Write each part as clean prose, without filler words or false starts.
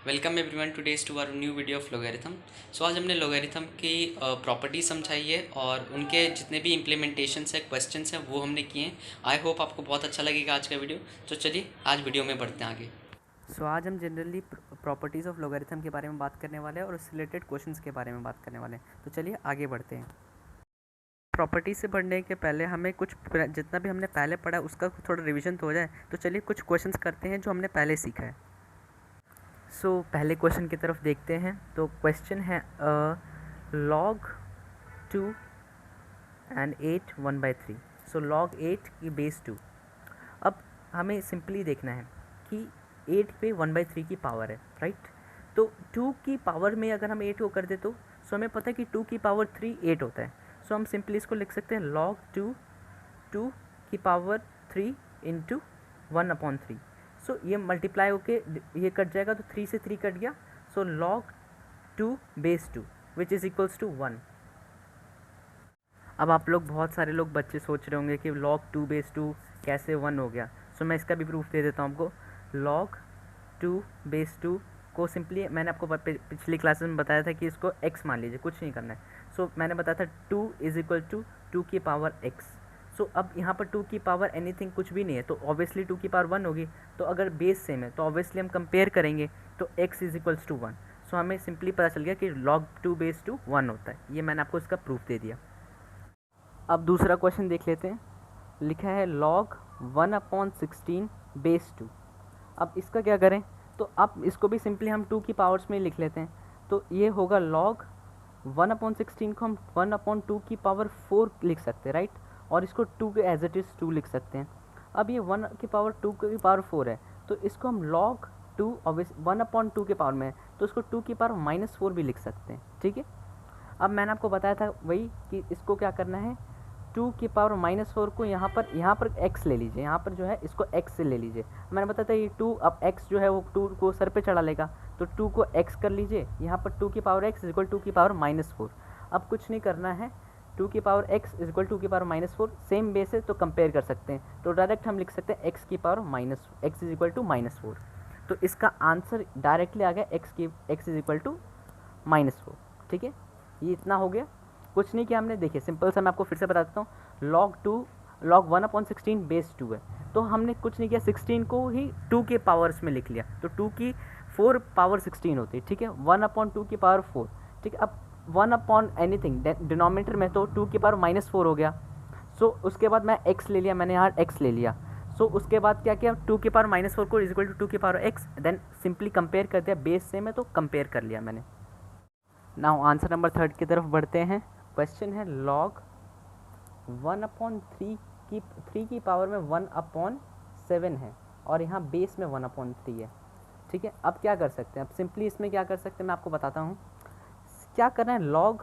Welcome everyone today's to our new video of logarithm. So आज हमने logarithm की property समझाई है और उनके जितने भी इम्प्लीमेंटेशंस है क्वेश्चंस हैं वो हमने किए हैं। आई होप आपको बहुत अच्छा लगेगा आज का वीडियो। तो चलिए आज वीडियो में बढ़ते हैं आगे। आज हम जनरली प्रॉपर्टीज़ ऑफ लोगरिथम के बारे में बात करने वाले हैं और उससे रिलेटेड क्वेश्चंस के बारे में बात करने वाले हैं। तो चलिए आगे बढ़ते हैं। प्रॉपर्टी से बढ़ने के पहले हमें कुछ जितना भी हमने पहले पढ़ा है उसका थोड़ा रिवीजन तो हो जाए। तो चलिए कुछ क्वेश्चंस करते हैं जो हमने पहले सीखा है। पहले क्वेश्चन की तरफ देखते हैं। तो क्वेश्चन है log 2 and 8 1/3। log 8 की बेस 2। अब हमें सिंपली देखना है कि 8 पे 1/3 की पावर है, राइट। तो 2 की पावर में अगर हम 8 को कर दे तो हमें पता है कि 2 की पावर 3 8 होता है। हम सिंपली इसको लिख सकते हैं log 2 की पावर 3 इंटू 1/3। ये मल्टीप्लाई होके ये कट जाएगा तो 3 से 3 कट गया। log 2 base 2 which is equals to 1। अब आप लोग बहुत सारे लोग बच्चे सोच रहे होंगे कि log 2 बेस 2 कैसे 1 हो गया। मैं इसका भी प्रूफ दे देता हूँ आपको। log 2 बेस 2 को सिंपली मैंने आपको पिछली क्लासेस में बताया था कि इसको x मान लीजिए, कुछ नहीं करना है। मैंने बताया था 2 इज इक्वल टू 2 की पावर x। अब यहाँ पर 2 की पावर एनीथिंग कुछ भी नहीं है तो ऑब्वियसली 2 की पावर 1 होगी। तो अगर बेस सेम है तो ऑब्वियसली हम कंपेयर करेंगे तो x इज इक्वल्स टू 1। हमें सिंपली पता चल गया कि log 2 बेस 2 1 होता है। ये मैंने आपको इसका प्रूफ दे दिया। अब दूसरा क्वेश्चन देख लेते हैं। लिखा है log 1/16 बेस 2। अब इसका क्या करें, तो अब इसको भी सिंपली हम 2 की पावर्स में लिख लेते हैं। तो ये होगा log 1/16 को हम 1/2 की पावर 4 लिख सकते हैं, राइट। और इसको 2 के एज इट इज़ 2 लिख सकते हैं। अब ये 1 की पावर 2 की पावर 4 है तो इसको हम log 2 1/2 के पावर में है तो इसको 2 की पावर -4 भी लिख सकते हैं, ठीक है। अब मैंने आपको बताया था वही कि इसको क्या करना है, 2 की पावर -4 को यहाँ पर x ले लीजिए, यहाँ पर जो है इसको x से ले लीजिए। मैंने बताया था ये 2, अब x जो है वो 2 को सर पे चढ़ा लेगा तो 2 को x कर लीजिए। यहाँ पर 2 की पावर x इक्वल 2 की पावर -4। अब कुछ नहीं करना है, 2 की पावर x इक्वल 2 की पावर -4 सेम बेस है तो कंपेयर कर सकते हैं। तो डायरेक्ट हम लिख सकते हैं x की power x is equal to -4। तो इसका आंसर डायरेक्टली आ गया x इज इक्वल टू -4, ठीक है। ये इतना हो गया, कुछ नहीं किया हमने। देखिए सिंपल सा मैं आपको फिर से बता देता हूँ। log 1/16 बेस 2 है तो हमने कुछ नहीं किया, 16 को ही 2 के पावर्स में लिख लिया तो 2 की 4 पावर 16 होती है, ठीक है। 1/2 की पावर 4, ठीक है। अब 1/एनीथिंग डिनोमिनेटर में तो 2 की पावर -4 हो गया। उसके बाद मैं x ले लिया, मैंने यहाँ x ले लिया। उसके बाद क्या किया, 2 की पावर -4 को इक्वल टू 2 की power x, then simply compare कर दिया, बेस सेम है तो कंपेयर कर लिया मैंने। नाउ आंसर नंबर 3 की तरफ बढ़ते हैं। क्वेश्चन है log 3 की पावर में 1/7 है और यहाँ बेस में 1/3 है, ठीक है। अब क्या कर सकते हैं, अब सिंपली इसमें क्या कर सकते हैं मैं आपको बताता हूँ। क्या करना है, log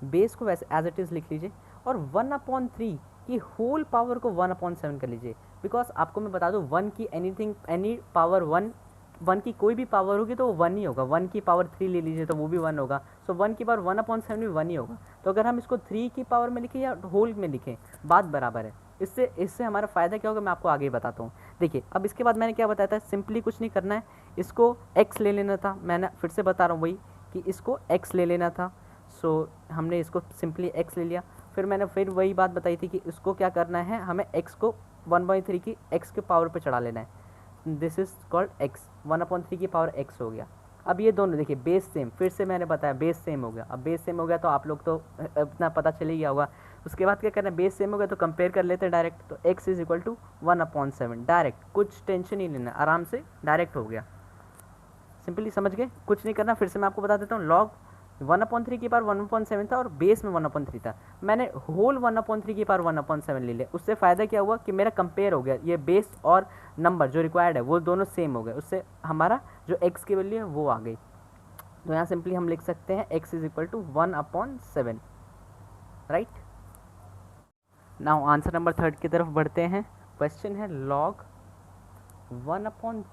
बेस को वैसे एज इट इज़ लिख लीजिए और 1/3 की होल पावर को 1/7 कर लीजिए। बिकॉज आपको मैं बता दूँ 1 की एनी पावर 1 की कोई भी पावर होगी तो वो 1 ही होगा। 1 की पावर 3 ले लीजिए तो वो भी 1 होगा। 1 की पावर 1/7 भी 1 ही होगा। तो अगर हम इसको 3 की पावर में लिखें या होल में लिखें बात बराबर है। इससे हमारा फ़ायदा क्या होगा मैं आपको आगे बताता हूँ। देखिए अब इसके बाद मैंने क्या बताया था, सिंपली कुछ नहीं करना है, इसको x ले लेना था। मैंने फिर से बता रहा हूँ वही कि इसको x ले लेना था। हमने इसको सिंपली x ले लिया। फिर मैंने फिर वही बात बताई थी कि इसको क्या करना है, हमें x को 1/3 की x के पावर पे चढ़ा लेना है। दिस इज कॉल्ड x, 1/3 की पावर x हो गया। अब ये दोनों देखिए बेस सेम, फिर से मैंने बताया बेस सेम हो गया। अब बेस सेम हो गया तो आप लोग तो इतना पता चल ही गया होगा। उसके बाद क्या करना है, बेस सेम हो गया तो कंपेयर कर लेते हैं डायरेक्ट। तो x is equal to 1/7 direct, कुछ टेंशन ही लेना, आराम से डायरेक्ट हो गया। सिंपली समझ गए, कुछ नहीं करना। फिर से मैं आपको बता देता हूँ, log 1/3 की पावर 1/7 था और बेस में 1/3 था। मैंने होल 1/3 की पावर 1/7 ले लिया। उससे फ़ायदा क्या हुआ कि मेरा कंपेयर हो गया, ये बेस और नंबर जो रिक्वायर्ड है वो दोनों सेम हो गए। उससे हमारा जो x की वैल्यू है वो आ गई। तो यहाँ सिंपली हम लिख सकते हैं x is equal to 1/7, right. Now answer number 3 की तरफ बढ़ते हैं। क्वेश्चन है log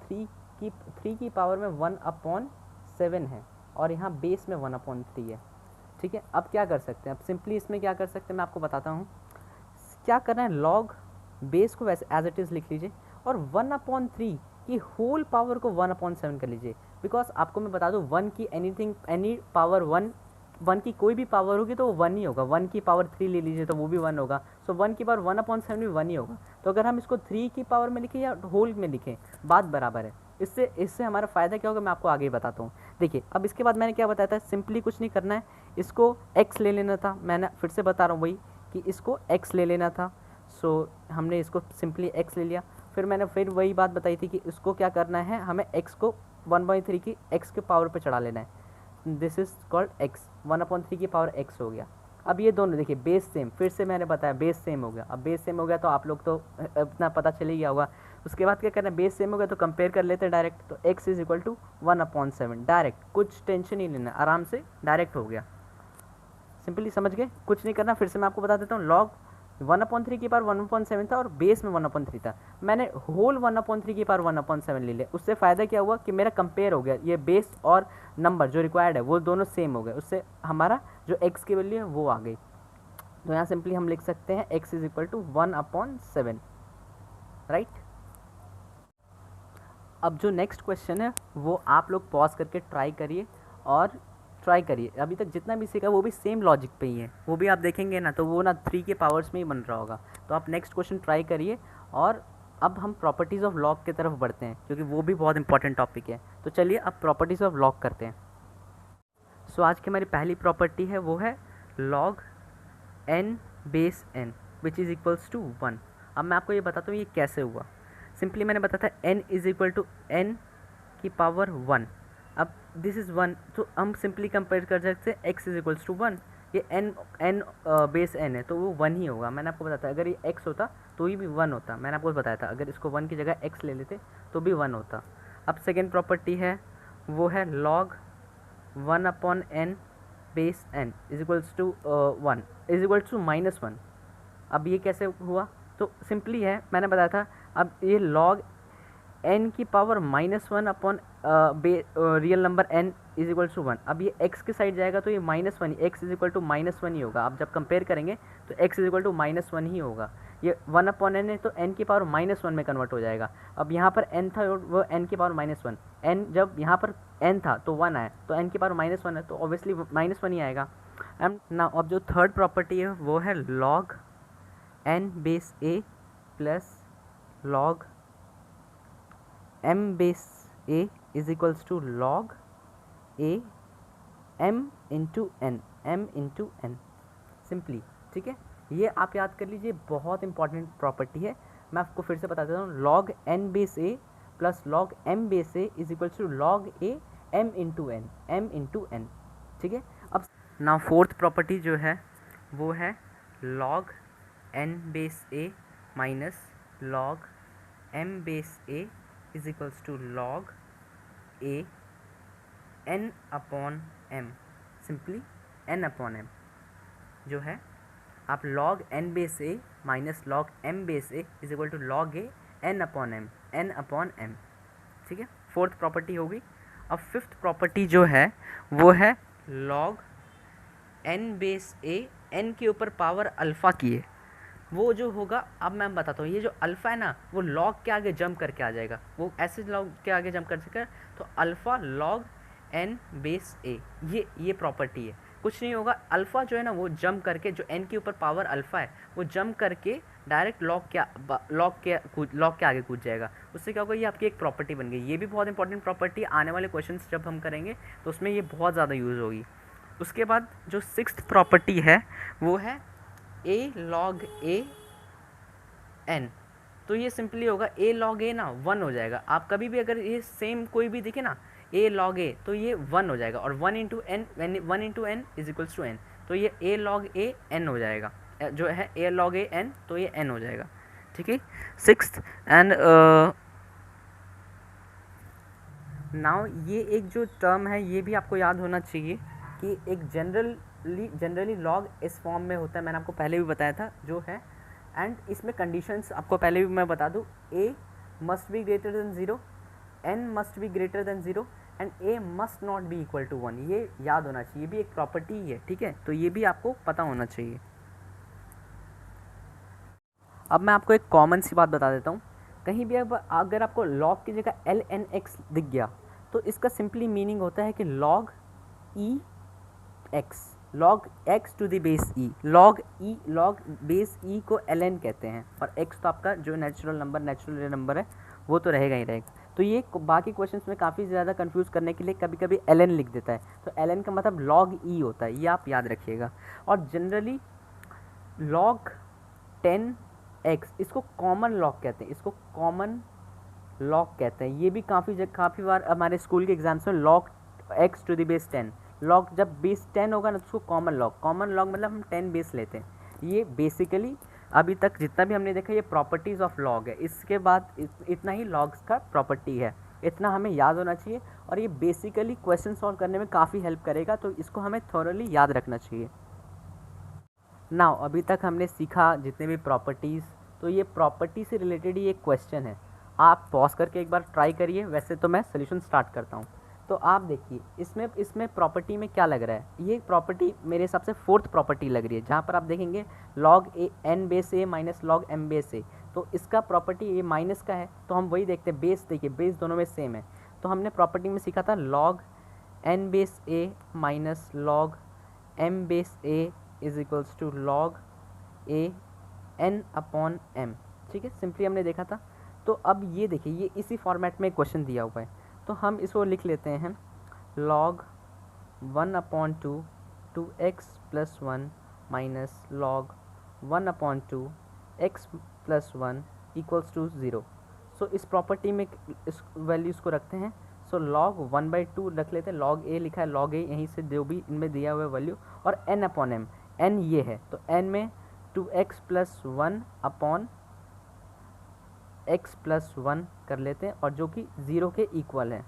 3 की पावर में 1/7 है और यहाँ बेस में 1/3 है, ठीक है। अब क्या कर सकते हैं, अब सिंपली इसमें क्या कर सकते हैं मैं आपको बताता हूँ। क्या करना है, log बेस को वैसे एज इट इज़ लिख लीजिए और 1/3 की होल पावर को 1/7 कर लीजिए। बिकॉज आपको मैं बता दूँ 1 की एनी पावर 1 की कोई भी पावर होगी तो वो 1 ही होगा। 1 की पावर 3 ले लीजिए तो वो भी 1 होगा। सो 1 की पावर 1/7 भी 1 ही होगा। तो अगर हम इसको 3 की पावर में लिखें या होल में लिखें, बात बराबर है। इससे हमारा फ़ायदा क्या होगा मैं आपको आगे ही बताता हूँ। देखिए अब इसके बाद मैंने क्या बताया था, सिंपली कुछ नहीं करना है, इसको x ले लेना था। मैंने फिर से बता रहा हूँ वही कि इसको x ले लेना था। सो हमने इसको सिंपली x ले लिया। फिर मैंने फिर वही बात बताई थी कि इसको क्या करना है, हमें x को 1/3 की x के पावर पे चढ़ा लेना है। दिस इज़ कॉल्ड x, 1/3 की पावर x हो गया। अब ये दोनों देखिए बेस सेम, फिर से मैंने बताया बेस सेम हो गया। अब बेस सेम हो गया तो आप लोग तो इतना पता चल ही गया होगा। उसके बाद क्या करना है, बेस सेम हो गया तो कंपेयर कर लेते हैं डायरेक्ट। तो x is equal to 1/7 direct, कुछ टेंशन नहीं लेना, आराम से डायरेक्ट हो गया। सिंपली समझ गए, कुछ नहीं करना। फिर से मैं आपको बता देता हूँ, लॉग 1/3 की पावर 1/7 था और बेस में 1/3 था। मैंने होल 1/3 की पावर 1/7 ले लिया। उससे फ़ायदा क्या हुआ कि मेरा कंपेयर हो गया, ये बेस और नंबर जो रिक्वायर्ड है वो दोनों सेम हो गए। उससे हमारा जो x की वैल्यू है वो आ गई। तो यहाँ सिंपली हम लिख सकते हैं x is equal to 1/7, right. अब जो नेक्स्ट क्वेश्चन है वो आप लोग पॉज करके ट्राई करिए और ट्राई करिए। अभी तक जितना भी सीखा वो भी सेम लॉजिक पे ही है, वो भी आप देखेंगे ना तो वो ना 3 के पावर्स में ही बन रहा होगा। तो आप नेक्स्ट क्वेश्चन ट्राई करिए। और अब हम प्रॉपर्टीज़ ऑफ लॉग की तरफ बढ़ते हैं क्योंकि वो भी बहुत इंपॉर्टेंट टॉपिक है। तो चलिए अब प्रॉपर्टीज़ ऑफ लॉग करते हैं। सो आज की हमारी पहली प्रॉपर्टी है वो है log n base n which is equals to 1। अब मैं आपको ये बताता हूँ ये कैसे हुआ। सिंपली मैंने बताया था n is equal to n की पावर 1। अब दिस इज़ 1 तो हम सिंपली कंपेयर कर सकते हैं x इज इक्वल्स टू 1। ये n बेस n है तो वो 1 ही होगा। मैंने आपको बताया था अगर ये x होता तो ये भी 1 होता। मैंने आपको बताया था अगर इसको 1 की जगह x ले लेते तो भी 1 होता। अब सेकेंड प्रॉपर्टी है वो है log 1/n base n is equals to 1 is equals to -1। अब ये कैसे हुआ, तो सिंपली है, मैंने बताया था अब ये log n की power -1 upon real number n is equal to 1। अब ये x के साइड जाएगा तो ये -1 x इज इक्वल टू -1 ही होगा। आप जब कंपेयर करेंगे तो x इज इक्वल टू -1 ही होगा। ये 1/n है तो n की पावर -1 में कन्वर्ट हो जाएगा। अब यहाँ पर n था वो n की पावर -1, n जब यहाँ पर n था तो 1 आया तो n की पावर -1 है तो ऑब्वियसली -1 ही आएगा। एंड नाउ अब जो थर्ड प्रॉपर्टी है वो है log n base a plus log m base a is equals to log a m into n simply, ठीक है। ये आप याद कर लीजिए, बहुत इंपॉर्टेंट प्रॉपर्टी है। मैं आपको फिर से बता देता हूँ, log n base a plus log m base a is equals to log a m into n, ठीक है। अब नाउ फोर्थ प्रॉपर्टी जो है वो है log n base a minus log m base a is equals to log a n upon m। Simply n upon m जो है आप log n base a minus log m base a is equal to log a n upon m, ठीक है। Fourth property होगी। अब fifth property जो है वो है log n base a n के ऊपर पावर अल्फ़ा की है। वो जो होगा अब मैं बताता हूँ, ये जो अल्फ़ा है ना वो log के आगे जंप करके आ जाएगा, वो ऐसे log के आगे जंप कर सकेगा तो alpha log n base a, ये प्रॉपर्टी है। कुछ नहीं होगा, अल्फ़ा जो है ना वो जंप करके, जो n के ऊपर पावर अल्फ़ा है वो जंप करके डायरेक्ट log के आगे कूद जाएगा। उससे क्या होगा, ये आपकी एक प्रॉपर्टी बन गई। ये भी बहुत इंपॉर्टेंट प्रॉपर्टी, आने वाले क्वेश्चंस जब हम करेंगे तो उसमें ये बहुत ज़्यादा यूज़ होगी। उसके बाद जो सिक्स्थ प्रॉपर्टी है वो है a log a n। तो ये सिंपली होगा a log a ना 1 हो जाएगा। आप कभी भी अगर ये सेम कोई भी दिखे ना a log a तो ये 1 हो जाएगा, और 1 into n, 1 into n is equals to n, तो ये a log a n हो जाएगा। जो है a log a n तो ये n हो जाएगा, ठीक है। सिक्स्थ एंड नाउ ये एक जो टर्म है ये भी आपको याद होना चाहिए कि एक जनरली लॉग इस फॉर्म में होता है। मैंने आपको पहले भी बताया था जो है, एंड इसमें कंडीशंस आपको पहले भी मैं बता दूं, a must be greater than 0, n must be greater than 0 and a must not be equal to 1। ये याद होना चाहिए, ये भी एक प्रॉपर्टी ही है, ठीक है। तो ये भी आपको पता होना चाहिए। अब मैं आपको एक कॉमन सी बात बता देता हूँ, कहीं भी अगर आपको log की जगह ln x दिख गया तो इसका सिंपली मीनिंग होता है कि log e x, log x to the base e, log base e को ln कहते हैं, और x तो आपका जो नेचुरल नंबर है वो तो रहेगा ही रहेगा। तो ये बाकी क्वेश्चंस में काफ़ी ज़्यादा कंफ्यूज करने के लिए कभी कभी ln लिख देता है, तो ln का मतलब log e होता है, ये आप याद रखिएगा। और जनरली log 10x इसको कॉमन लॉग कहते हैं, इसको कॉमन लॉग कहते हैं। ये भी काफ़ी बार हमारे स्कूल के एग्जाम्स में log x to the base 10, log जब बेस 10 होगा ना तो उसको कॉमन लॉग मतलब हम 10 बेस लेते हैं। ये बेसिकली अभी तक जितना भी हमने देखा ये प्रॉपर्टीज़ ऑफ लॉग है, इसके बाद इतना ही लॉग्स का प्रॉपर्टी है, इतना हमें याद होना चाहिए। और ये बेसिकली क्वेश्चन सॉल्व करने में काफ़ी हेल्प करेगा, तो इसको हमें थॉरली याद रखना चाहिए। नाउ अभी तक हमने सीखा जितने भी प्रॉपर्टीज़, तो ये प्रॉपर्टी से रिलेटेड ही एक क्वेश्चन है, आप पॉज करके एक बार ट्राई करिए। वैसे तो मैं सोल्यूशन स्टार्ट करता हूँ। तो आप देखिए इसमें प्रॉपर्टी में क्या लग रहा है, ये प्रॉपर्टी मेरे हिसाब से फोर्थ प्रॉपर्टी लग रही है, जहाँ पर आप देखेंगे log a n base a minus log m base a, तो इसका प्रॉपर्टी ये माइनस का है, तो हम वही देखते हैं, बेस देखिए बेस दोनों में सेम है। तो हमने प्रॉपर्टी में सीखा था log n base a minus log m base a is equals to log a n upon m, ठीक है, सिंपली हमने देखा था। तो अब ये देखिए ये इसी फॉर्मेट में क्वेश्चन दिया हुआ है, तो हम इसको लिख लेते हैं log 1/2 2x plus 1 minus log 1/2 x plus 1 equals to 0। So इस प्रॉपर्टी में इस वैल्यूज़ को रखते हैं। सो log 1/2 रख लेते हैं, log a लिखा है, log a यहीं से जो भी इनमें दिया हुआ है वैल्यू, और n/m, n ये है, तो n में 2x plus 1 upon x plus 1 कर लेते हैं, और जो कि 0 के इक्वल है।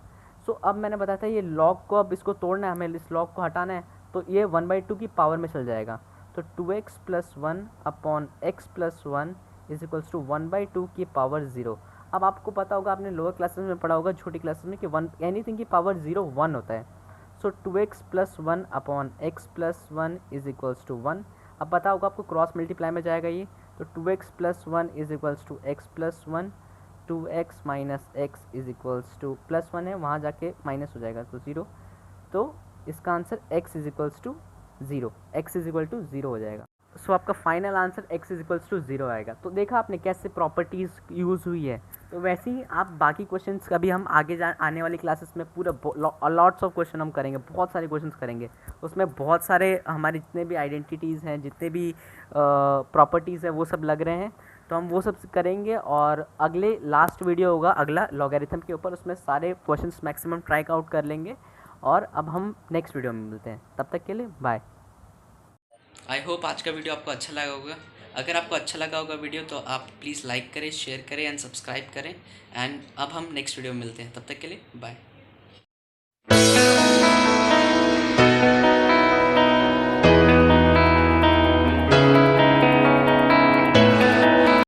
सो अब मैंने बताया था ये log को अब इसको तोड़ना है, हमें इस log को हटाना है, तो ये 1/2 की पावर में चल जाएगा, तो 2x plus 1 upon x plus 1 is equals to 1/2 की पावर 0। अब आपको पता होगा, आपने लोअर क्लासेस में पढ़ा होगा, छोटी क्लासेस में, कि एनीथिंग की पावर 0 1 होता है। So 2x plus 1 upon x plus 1 is equals to 1। अब पता होगा आपको क्रॉस मल्टीप्लाई में जाएगा ये, तो 2x plus 1 is equals to x plus 1, 2x minus x is equals to plus 1 है, वहाँ जाके माइनस हो जाएगा तो 0। तो इसका answer x is equals to 0, x is equal to 0 हो जाएगा। सो आपका final answer x is equals to 0 आएगा। तो देखा आपने कैसे प्रॉपर्टीज़ यूज़ हुई है। तो वैसे ही आप बाकी क्वेश्चंस का भी हम आगे आने वाली क्लासेस में पूरा लॉट्स ऑफ क्वेश्चन हम करेंगे, बहुत सारे क्वेश्चंस करेंगे, उसमें बहुत सारे हमारे जितने भी आइडेंटिटीज़ हैं, जितने भी प्रॉपर्टीज़ हैं वो सब लग रहे हैं, तो हम वो सब करेंगे। और अगले लास्ट वीडियो होगा अगला लॉगरिथम के ऊपर, उसमें सारे क्वेश्चंस मैक्सिमम ट्राई आउट कर लेंगे। और अब हम नेक्स्ट वीडियो में मिलते हैं, तब तक के लिए बाय। आई होप आज का वीडियो आपको अच्छा लगा होगा। अगर आपको अच्छा लगा होगा वीडियो तो आप प्लीज़ लाइक करें, शेयर करें एंड सब्सक्राइब करें। एंड अब हम नेक्स्ट वीडियो में मिलते हैं, तब तक के लिए बाय।